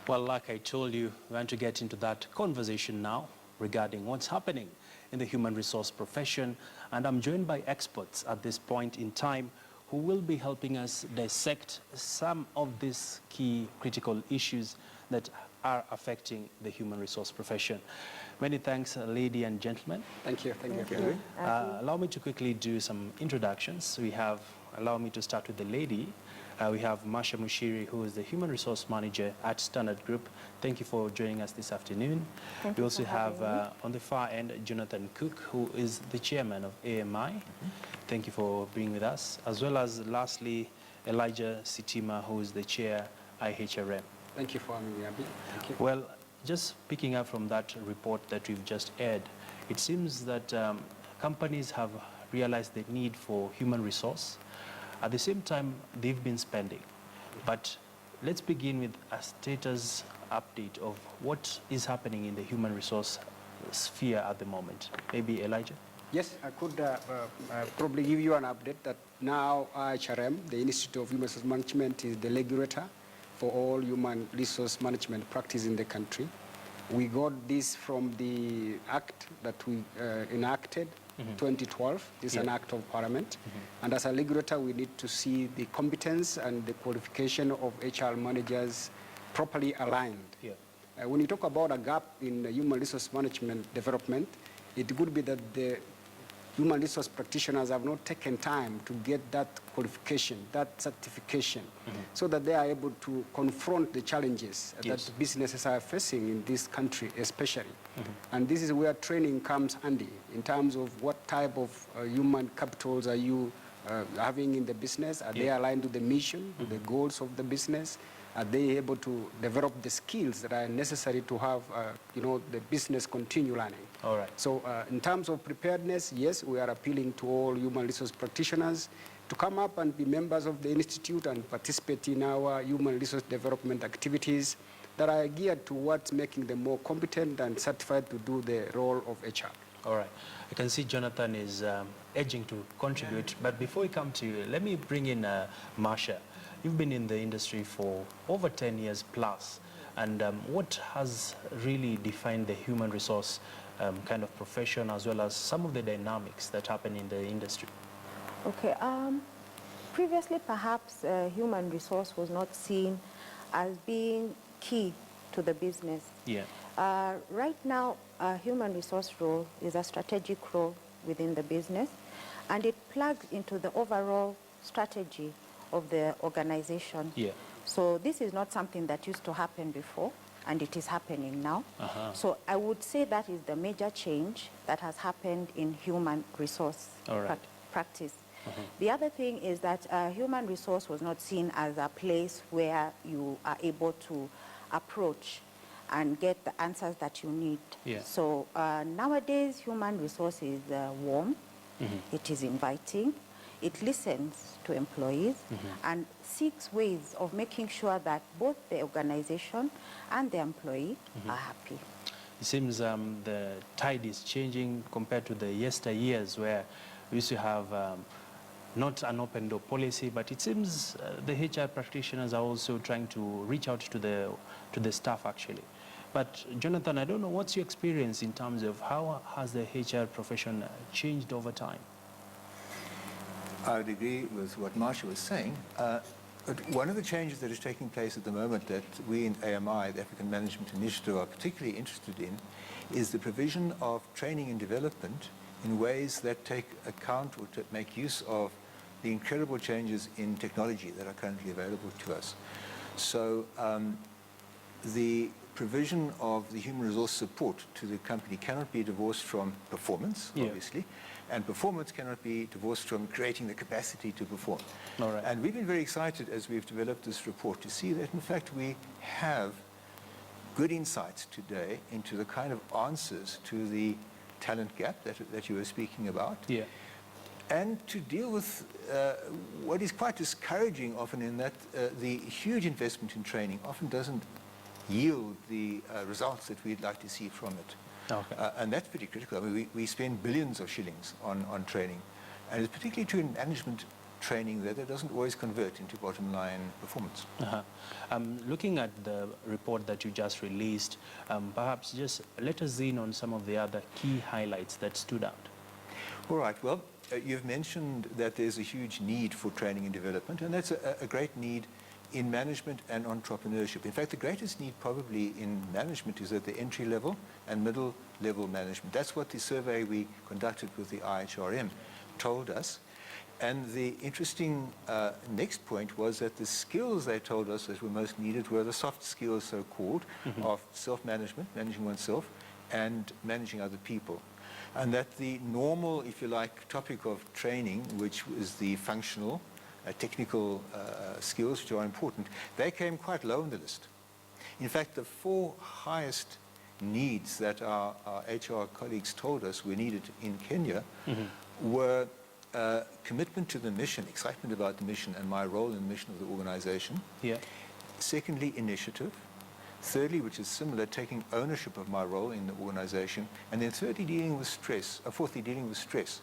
Well, like I told you, we want to get into that conversation now regarding what's happening in the human resource profession. And I'm joined by experts at this point in time who will be helping us dissect some of these key critical issues that are affecting the human resource profession. Many thanks, ladies and gentlemen. Thank you. Thank you. Allow me to quickly do some introductions. Allow me to start with the lady. We have Marsha Mushiri, who is the Human Resource Manager at Standard Group. Thank you for joining us this afternoon. We also have, on the far end, Jonathan Cook, who is the Chairman of AMI. Thank you for being with us. As well as, lastly, Elijah Sitima, who is the Chair, IHRM. Thank you for having me, Abi. Thank you. Well, just picking up from that report that we've just aired, it seems that companies have realized the need for human resource. At the same time, they've been spending. But let's begin with a status update of what is happening in the human resource sphere at the moment. Maybe Elijah? Yes, I could probably give you an update that now IHRM, the Institute of Human Resource Management, is the regulator for all human resource management practice in the country. We got this from the act that we enacted 2012. This is an act of parliament. And as a regulator, we need to see the competence and the qualification of HR managers properly aligned. When you talk about a gap in human resource management development, it could be that the human resource practitioners have not taken time to get that qualification, that certification, so that they are able to confront the challenges that businesses are facing in this country especially. And this is where training comes handy in terms of what type of human capitals are you having in the business. Are they aligned to the mission, to the goals of the business? Are they able to develop the skills that are necessary to have, the business continue learning? All right. So in terms of preparedness, yes, we are appealing to all human resource practitioners to come up and be members of the Institute and participate in our human resource development activities that are geared towards making them more competent and certified to do the role of HR. All right. I can see Jonathan is edging to contribute. But before we come to you, let me bring in Marsha. You've been in the industry for over 10 years plus. And what has really defined the human resource kind of profession, as well as some of the dynamics that happen in the industry? Okay. Previously, perhaps human resource was not seen as being key to the business. Right now, human resource role is a strategic role within the business, and it plugs into the overall strategy of the organization. So this is not something that used to happen before, and it is happening now. So I would say that is the major change that has happened in human resource practice. The other thing is that human resource was not seen as a place where you are able to approach and get the answers that you need. So nowadays, human resource is warm, it is inviting, it listens to employees and seeks ways of making sure that both the organization and the employee are happy. It seems the tide is changing compared to the yesteryears where we used to have not an open door policy, but it seems the HR practitioners are also trying to reach out to the staff actually. But Jonathan, I don't know, what's your experience in terms of how has the HR profession changed over time? I would agree with what Marsha was saying. But one of the changes that is taking place at the moment that we in AMI, the African Management Initiative, are particularly interested in is the provision of training and development in ways that take account or to make use of the incredible changes in technology that are currently available to us. So the provision of the human resource support to the company cannot be divorced from performance, obviously, and performance cannot be divorced from creating the capacity to perform. And we've been very excited as we've developed this report to see that, in fact, we have good insights today into the kind of answers to the talent gap that you were speaking about. And to deal with what is quite discouraging often in that the huge investment in training often doesn't yield the results that we'd like to see from it. And that's pretty critical. I mean, we spend billions of shillings on training. And it's particularly true in management training there that doesn't always convert into bottom line performance. Looking at the report that you just released, perhaps just let us in on some of the other key highlights that stood out. All right, well, you've mentioned that there's a huge need for training and development, and that's a great need in management and entrepreneurship. In fact, the greatest need probably in management is at the entry level and middle level management. That's what the survey we conducted with the IHRM told us. And the interesting next point was that the skills they told us that were most needed were the soft skills, so-called, of self-management, managing oneself, and managing other people. And that the normal, if you like, topic of training, which is the functional, technical skills, which are important, they came quite low on the list. In fact, the 4 highest needs that our HR colleagues told us were needed in Kenya were commitment to the mission, excitement about the mission and my role in the mission of the organization. Yeah. Secondly, initiative. Thirdly, which is similar, taking ownership of my role in the organization. And then thirdly, dealing with stress. Fourthly, dealing with stress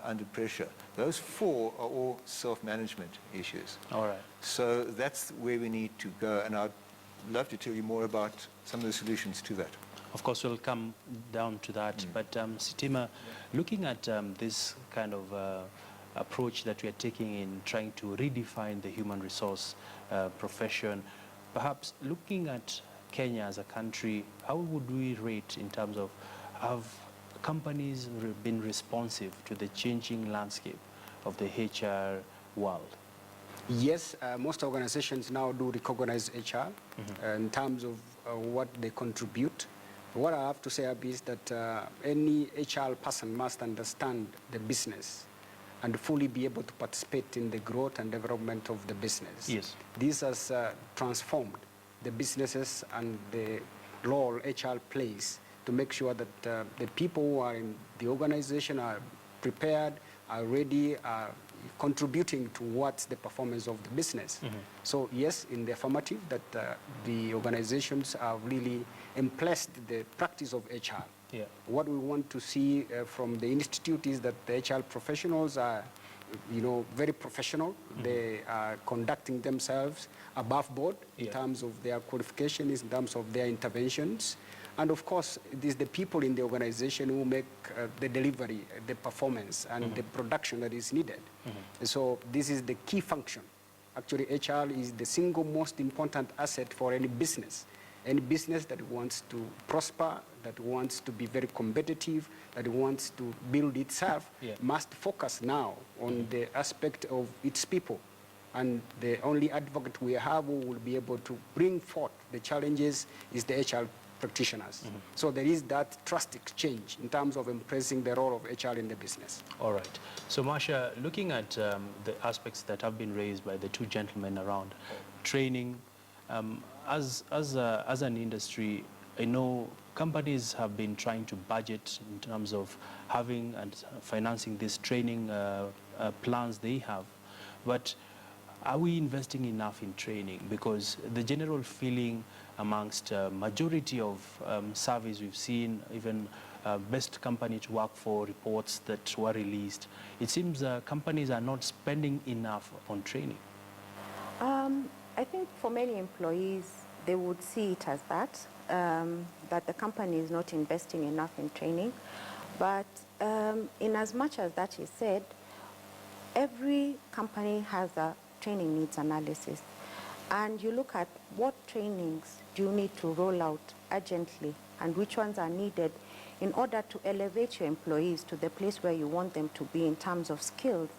under pressure. Those 4 are all self-management issues. All right. So that's where we need to go. And I'd love to tell you more about some of the solutions to that. Of course, we'll come down to that. But Sitima, looking at this kind of approach that we are taking in trying to redefine the human resource profession, perhaps looking at Kenya as a country, how would we rate in terms of have companies been responsive to the changing landscape of the HR world? Yes, most organizations now do recognize HR in terms of what they contribute. What I have to say is that any HR person must understand the business and fully be able to participate in the growth and development of the business. Yes. This has transformed the businesses and the role HR plays to make sure that the people who are in the organization are prepared, are ready, are contributing towards the performance of the business. So yes, in the affirmative, that the organizations have really emplaced the practice of HR. Yeah. What we want to see from the institute is that the HR professionals are, very professional. They are conducting themselves above board in terms of their qualifications, in terms of their interventions. And of course, it is the people in the organization who make the delivery, the performance, and the production that is needed. So this is the key function. Actually, HR is the single most important asset for any business. Any business that wants to prosper, that wants to be very competitive, that wants to build itself, must focus now on the aspect of its people. And the only advocate we have who will be able to bring forth the challenges is the HR practitioners. So there is that trust exchange in terms of embracing the role of HR in the business. All right. So Marsha, looking at the aspects that have been raised by the 2 gentlemen around training, as an industry, I know companies have been trying to budget in terms of having and financing these training plans they have. But are we investing enough in training? Because the general feeling amongst majority of surveys we've seen, even best company to work for reports that were released, it seems companies are not spending enough on training. I think for many employees, they would see it as that the company is not investing enough in training. But in as much as that is said, every company has a training needs analysis. And you look at what trainings do you need to roll out urgently and which ones are needed in order to elevate your employees to the place where you want them to be in terms of skills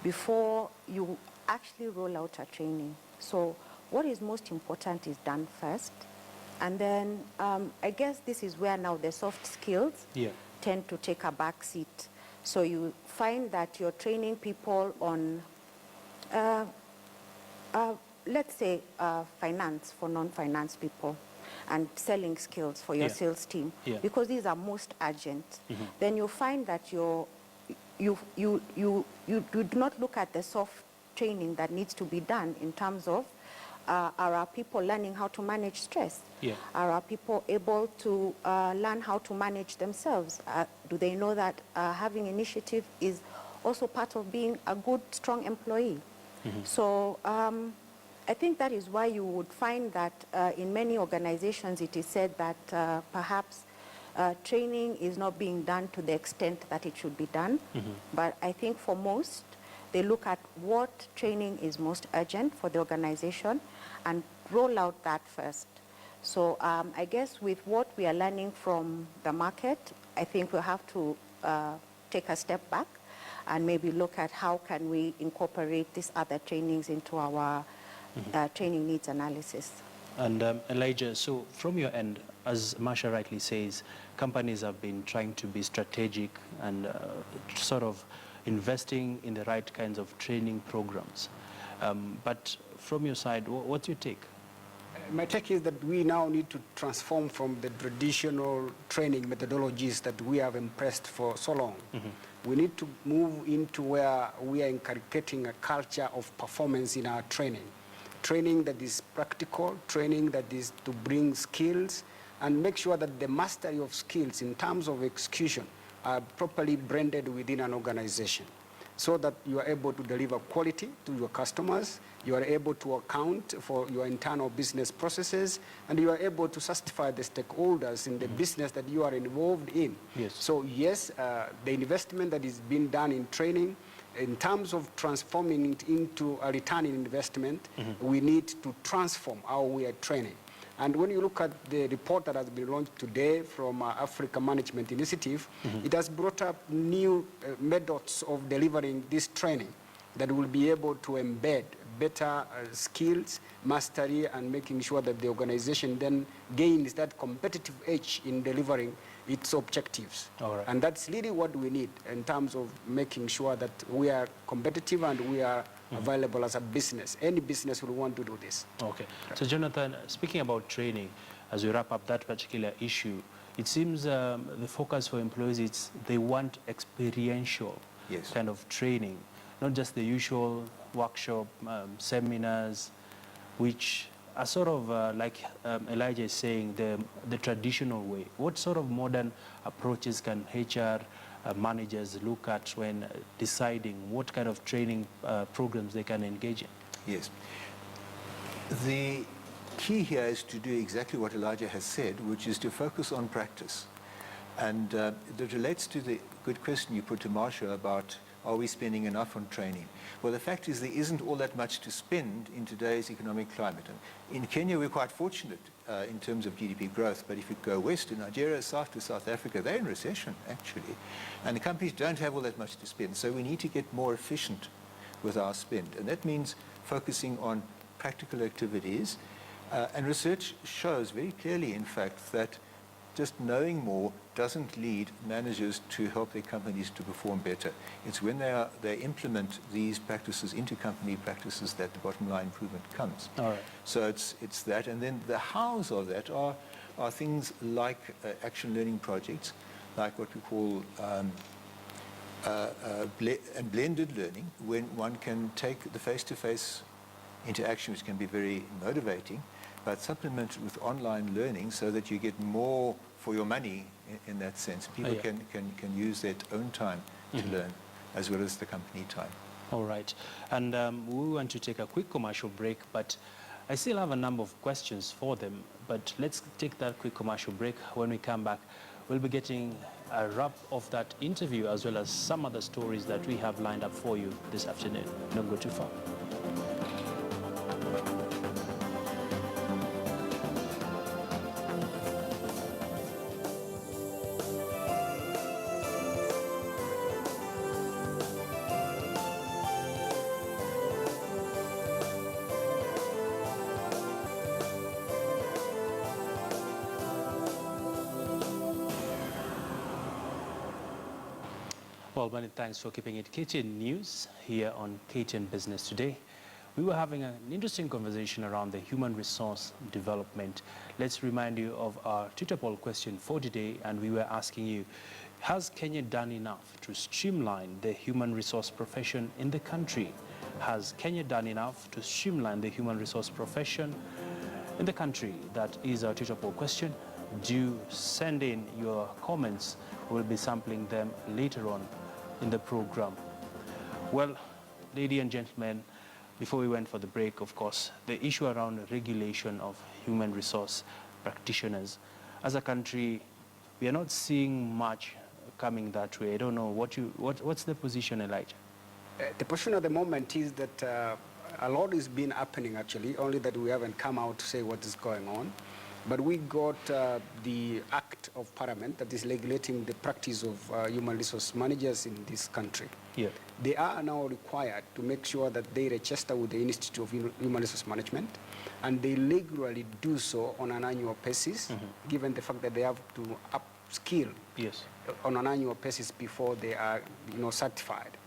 before you actually roll out a training. So what is most important is done first. And then I guess this is where now the soft skills tend to take a back seat. So you find that you're training people on, let's say, finance for non-finance people and selling skills for your sales team, because these are most urgent. Then you find that you do not look at the soft training that needs to be done in terms of are our people learning how to manage stress? Are our people able to learn how to manage themselves? Do they know that having initiative is also part of being a good, strong employee. So I think that is why you would find that in many organizations it is said that perhaps training is not being done to the extent that it should be done. But I think for most, they look at what training is most urgent for the organization and roll out that first. So I guess with what we are learning from the market, I think we'll have to take a step back and maybe look at how can we incorporate these other trainings into our training needs analysis. And Elijah, so from your end, as Marsha rightly says, companies have been trying to be strategic and sort of investing in the right kinds of training programs. But from your side, what's your take? My take is that we now need to transform from the traditional training methodologies that we have impressed for so long. We need to move into where we are inculcating a culture of performance in our training. Training that is practical, training that is to bring skills, and make sure that the mastery of skills in terms of execution are properly branded within an organization, so that you are able to deliver quality to your customers, you are able to account for your internal business processes, and you are able to satisfy the stakeholders in the business that you are involved in. Yes. So yes, the investment that is being done in training, in terms of transforming it into a return in investment, we need to transform how we are training. And when you look at the report that has been launched today from Africa Management Initiative, it has brought up new methods of delivering this training that will be able to embed better skills, mastery, and making sure that the organization then gains that competitive edge in delivering its objectives. All right. And that's really what we need in terms of making sure that we are competitive and we are available as a business. Any business will want to do this. Okay. So Jonathan, speaking about training, as we wrap up that particular issue, it seems the focus for employees is they want experiential kind of training, not just the usual workshop, seminars, which are sort of like Elijah is saying, the traditional way. What sort of modern approaches can HR managers look at when deciding what kind of training programs they can engage in? Yes. The key here is to do exactly what Elijah has said, which is to focus on practice. And that relates to the good question you put to Marsha about, are we spending enough on training? Well, the fact is there isn't all that much to spend in today's economic climate. And in Kenya, we're quite fortunate in terms of GDP growth, but if you go west to Nigeria, south to South Africa, they're in recession, actually. And the companies don't have all that much to spend. So we need to get more efficient with our spend. And that means focusing on practical activities. And research shows very clearly, in fact, that just knowing more doesn't lead managers to help their companies to perform better. It's when they implement these practices into company practices that the bottom line improvement comes. All right. So it's that, and then the hows of that are things like action learning projects, like what we call blended learning, when one can take the face-to-face interaction, which can be very motivating, but supplement it with online learning so that you get more for your money in that sense. People can use their own time to learn as well as the company time. All right. And we want to take a quick commercial break, but I still have a number of questions for them. But let's take that quick commercial break. When we come back, we'll be getting a wrap of that interview as well as some other stories that we have lined up for you this afternoon. Don't go too far. Well, many thanks for keeping it KTN News here on KTN Business Today. We were having an interesting conversation around the human resource development. Let's remind you of our Twitter poll question for today, and we were asking you, has Kenya done enough to streamline the human resource profession in the country? Has Kenya done enough to streamline the human resource profession in the country? That is our Twitter poll question. Do send in your comments. We'll be sampling them later on in the program. Well, ladies and gentlemen, before we went for the break, of course, the issue around regulation of human resource practitioners. As a country, we are not seeing much coming that way. I don't know, what's the position, Elijah? The position at the moment is that a lot is been happening actually, only that we haven't come out to say what is going on. But we got the Act of Parliament that is regulating the practice of human resource managers in this country. Yeah. They are now required to make sure that they register with the Institute of Human Resource Management, and they regularly do so on an annual basis, given the fact that they have to upskill on an annual basis before they are certified.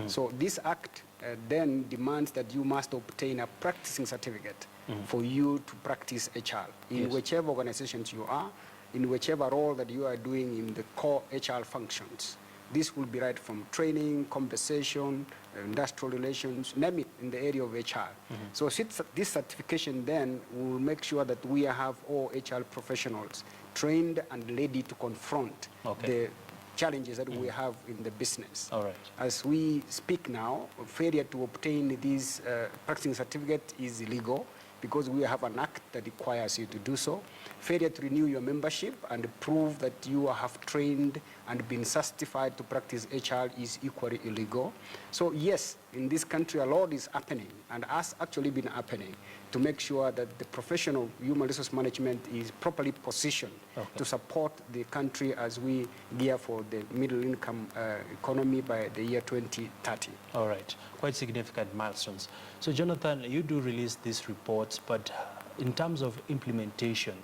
So this act then demands that you must obtain a practicing certificate for you to practice HR in whichever organizations you are, in whichever role that you are doing in the core HR functions. This will be right from training, compensation, industrial relations, name it, in the area of HR. So this certification then will make sure that we have all HR professionals trained and ready to confront the challenges that we have in the business. All right. As we speak now, failure to obtain this practicing certificate is illegal because we have an act that requires you to do so. Failure to renew your membership and prove that you have trained and been certified to practice HR is equally illegal. So yes, in this country a lot is happening and has actually been happening to make sure that the professional human resource management is properly positioned to support the country as we gear for the middle income economy by the year 2030. All right, quite significant milestones. So Jonathan, you do release these reports, but in terms of implementation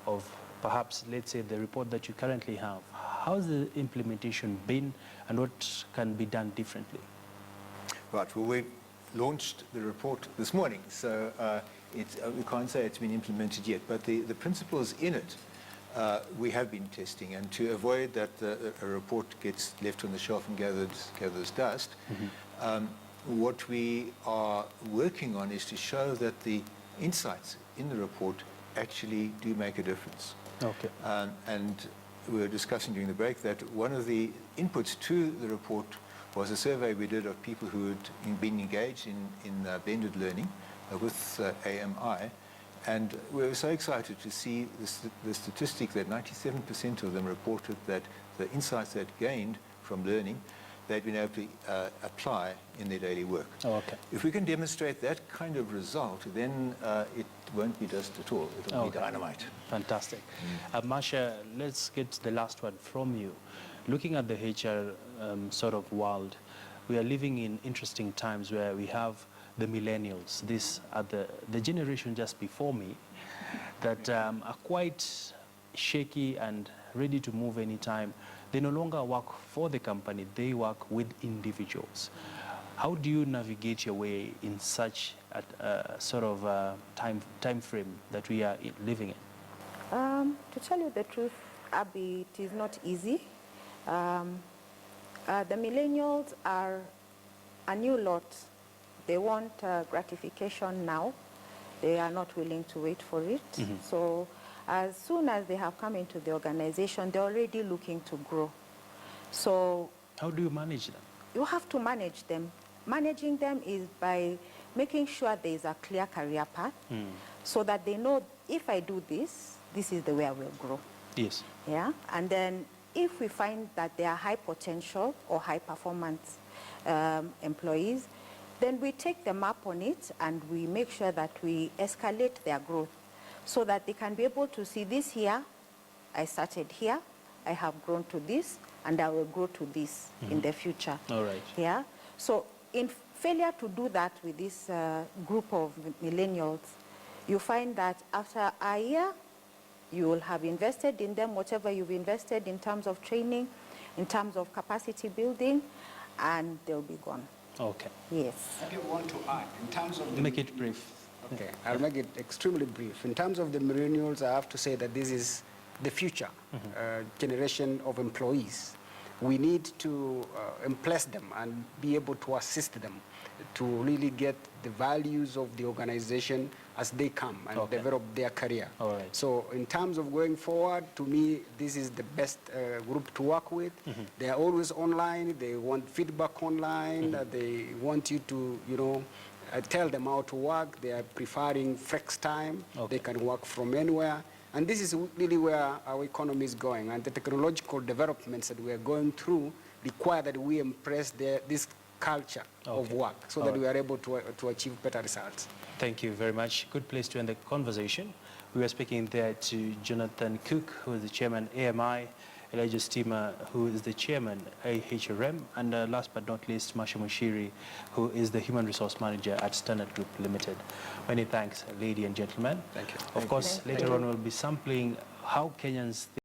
of perhaps, let's say, the report that you currently have, how's the implementation been and what can be done differently? Right, well, we launched the report this morning, so we can't say it's been implemented yet, but the principles in it we have been testing, and to avoid that a report gets left on the shelf and gathers dust, what we are working on is to show that the insights in the report actually do make a difference. Okay. And we were discussing during the break that one of the inputs to the report was a survey we did of people who had been engaged in blended learning with AMI. And we were so excited to see the statistic that 97% of them reported that the insights they'd gained from learning, they'd been able to apply in their daily work. Oh, okay. If we can demonstrate that kind of result, then it won't be dust at all. It'll be dynamite. Fantastic. Marsha, let's get the last one from you. Looking at the HR sort of world, we are living in interesting times where we have the millennials, these are the generation just before me, that are quite shaky and ready to move anytime. They no longer work for the company, they work with individuals. How do you navigate your way in such a sort of time frame that we are living in? To tell you the truth, Abby, it is not easy. The millennials are a new lot. They want gratification now. They are not willing to wait for it. So as soon as they have come into the organization, they're already looking to grow. So how do you manage them? You have to manage them. Managing them is by making sure there is a clear career path so that they know, if I do this, this is the way I will grow. Yes. Yeah. And then if we find that they are high potential or high performance employees, then we take them up on it and we make sure that we escalate their growth so that they can be able to see, this here, I started here, I have grown to this, and I will grow to this in the future. All right. Yeah. So in failure to do that with this group of millennials, you find that after a year, you will have invested in them, whatever you've invested in terms of training, in terms of capacity building, and they'll be gone. Okay. Yes. I do want to add, in terms of... Make it brief. Okay, I'll make it extremely brief. In terms of the millennials, I have to say that this is the future generation of employees. We need to impress them and be able to assist them to really get the values of the organization as they come and Okay. develop their career. All right. So in terms of going forward, to me, this is the best group to work with. They are always online. They want feedback online. They want you to, tell them how to work. They are preferring flex time. Okay. They can work from anywhere. And this is really where our economy is going. And the technological developments that we are going through require that we embrace this culture of work so that we are able to achieve better results. Thank you very much. Good place to end the conversation. We were speaking there to Jonathan Cook, who is the chairman AMI, Elijah Stima, who is the chairman AHRM, and last but not least, Masha Mushiri, who is the human resource manager at Standard Group Limited. Many thanks, ladies and gentlemen. Thank you. Of course, later on we'll be sampling how Kenyans